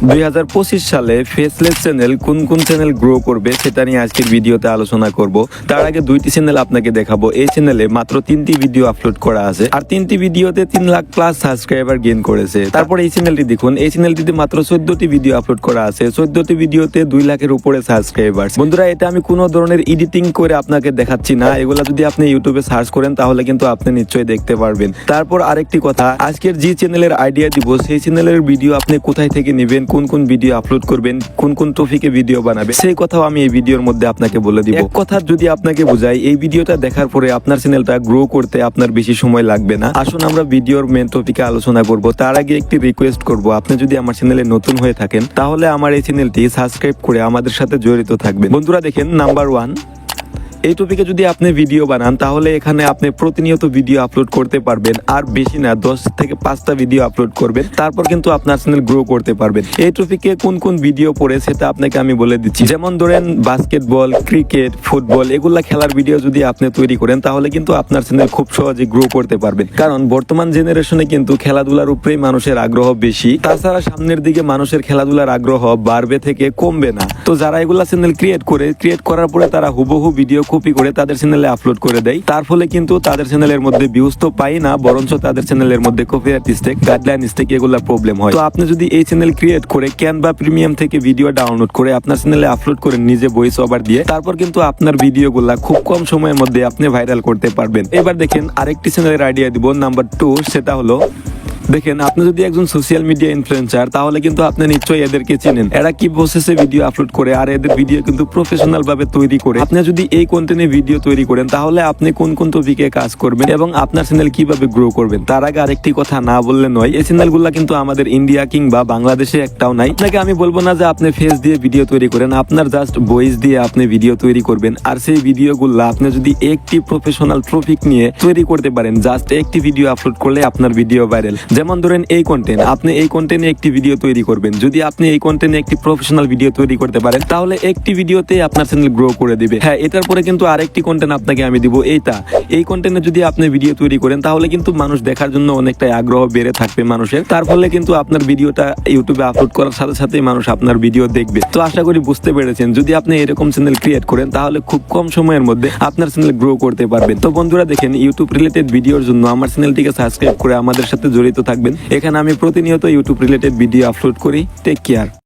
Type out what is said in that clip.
2025 সালে faceless channel কোন কোন চ্যানেল গ্রো করবে সেটা নিয়ে আজকের ভিডিওতে আলোচনা করব। তার আগে দুইটি চ্যানেল আপনাকে দেখাবো। এই চ্যানেলে মাত্র 3টি ভিডিও আপলোড করা আছে আর 3টি ভিডিওতে 3 লাখ প্লাস সাবস্ক্রাইবার গেইন করেছে। তারপর এই চ্যানেলটি দেখুন, এই চ্যানেলটিতে মাত্র 14টি ভিডিও আপলোড করা আছে, 14টি ভিডিওতে 2 লাখের উপরে সাবস্ক্রাইবার। বন্ধুরা, এটা আমি কোনো ধরনের এডিটিং করে আপনাকে দেখাচ্ছি না, এগুলা যদি আপনি ইউটিউবে সার্চ করেন তাহলে কিন্তু আপনি নিশ্চয়ই দেখতে পারবেন। তারপর আরেকটি কথা, আজকের যে চ্যানেলের আইডিয়া দিব সেই চ্যানেলের ভিডিও আপনি কোথায় থেকে নেবেন, কোন কোন ভিডিও আপলোড করবেন, কোন কোন টপিকে ভিডিও বানাবেন, সেই কথাও আমি এই ভিডিওর মধ্যে আপনাকে বলে দিব। এক কথা যদি আপনাকে বোঝাই, এই ভিডিওটা দেখার পরে আপনার চ্যানেলটা গ্রো করতে আপনার বেশি সময় লাগবে না। আসুন আমরা ভিডিওর মেন টপিকে আলোচনা করব। তার আগে একটি রিকোয়েস্ট করব, আপনি যদি আমার চ্যানেলে নতুন হয়ে থাকেন তাহলে আমার এই চ্যানেলটি সাবস্ক্রাইব করে আমাদের সাথে জড়িত থাকবেন। বন্ধুরা দেখেন, নাম্বার 1, এই টপিকে যদি আপনি ভিডিও বানান তাহলে এখানে আপনি প্রতিনিয়ত ভিডিও আপলোড করতে পারবেন, আর বেশি না 10 থেকে 5টা ভিডিও আপলোড করবেন, তারপর কিন্তু আপনার চ্যানেল গ্রো করতে পারবেন। এই টপিকে কোন কোন ভিডিও পড়ে সেটা আপনাকে আমি বলে দিচ্ছি। যেমন ধরেন বাস্কেটবল, ক্রিকেট, ফুটবল এগুলা খেলার ভিডিও যদি আপনি তৈরি করেন তাহলে কিন্তু আপনার চ্যানেল খুব সহজে গ্রো করতে পারবেন, কারণ বর্তমান জেনারেশনে কিন্তু খেলাধুলার উপরেই মানুষের আগ্রহ বেশি। তাছাড়া সামনের দিকে মানুষের খেলাধুলার আগ্রহ বাড়বে থেকে কমবে না। তো যারা এগুলা চ্যানেল ক্রিয়েট করার পরে তারা হুবহু ভিডিও কপি করে তাদের চ্যানেলে আপলোড করে দেয়, তার ফলে কিন্তু তাদের চ্যানেলের মধ্যে ভিউজ তো পাই না, বরঞ্চ তাদের চ্যানেলের মধ্যে কপিরাইট স্ট্রাইক, গাইডলাইন স্ট্রাইক এগুলা প্রবলেম হয়। তো আপনি যদি এই চ্যানেল ক্রিয়েট করে ক্যানভা প্রিমিয়াম থেকে ভিডিও ডাউনলোড করে আপনার চ্যানেলে আপলোড করে নিজে ভয়েস ওভার দিয়ে, তারপর কিন্তু আপনার ভিডিওগুলা খুব কম সময়ের মধ্যে আপনি ভাইরাল করতে পারবেন। এবার দেখেন আরেকটি চ্যানেলের আইডিয়া দিব, নাম্বার 2, সেটা হলো দেখেন, আপনি যদি একজন সোশ্যাল মিডিয়া ইনফ্লুয়েন্সার তাহলে কিন্তু আপনি নিশ্চয়ই এদেরকে চিনেন। এরা কি প্রসেসে ভিডিও আপলোড করে, আর এদের ভিডিও কিন্তু প্রফেশনাল ভাবে তৈরি করে। আপনি যদি এই কন্টেন্টে ভিডিও তৈরি করেন তাহলে আপনি কোন কোন টপিকে কাজ করবেন এবং আপনার চ্যানেল কিভাবে গ্রো করবেন। তার আগে আরেকটি কথা না বললে নয়, এই চ্যানেলগুলো কিন্তু আমাদের ইন্ডিয়া কিংবা বাংলাদেশে একটাও নাই। আপনাকে আমি বলবো না যে আপনি ফেস দিয়ে ভিডিও তৈরি করেন, আপনার জাস্ট ভয়েস দিয়ে আপনি ভিডিও তৈরি করবেন, আর সেই ভিডিওগুলো আপনি যদি একটি প্রফেশনাল টপিক নিয়ে তৈরি করতে পারেন, জাস্ট একটি ভিডিও আপলোড করলে আপনার ভিডিও ভাইরাল। যেমন ধরেন এই কন্টেন্ট, আপনি এই কন্টেন্টে একটি ভিডিও তৈরি করবেন, যদি আপনি এই কন্টেন্টে একটি প্রফেশনাল ভিডিও তৈরি করতে পারেন তাহলে একটি ভিডিওতে আপনার চ্যানেল গ্রো করে দিবে। হ্যাঁ, এটার পরে কিন্তু আরেকটি কন্টেন্ট আপনাকে আমি দিব, এই কন্টেন্টে যদি আপনি ভিডিও তৈরি করেন তাহলে কিন্তু মানুষ দেখার জন্য অনেকটাই আগ্রহ বেড়ে থাকবে মানুষের, তার ফলে কিন্তু আপনার ভিডিওটা ইউটিউবে আপলোড করার সাথে সাথে মানুষ আপনার ভিডিও দেখবে। তো আশা করি বুঝতে পেরেছেন, যদি আপনি এরকম চ্যানেল ক্রিয়েট করেন তাহলে খুব কম সময়ের মধ্যে আপনার চ্যানেল গ্রো করতে পারবেন। তো বন্ধুরা দেখেন, ইউটিউব রিলেটেড ভিডিওর জন্য আমার চ্যানেলটিকে সাবস্ক্রাইব করে আমাদের সাথে জড়িত থাকবেন। এখানে আমি প্রতিনিয়ত ইউটিউব রিলেটেড ভিডিও আপলোড করি। Take care.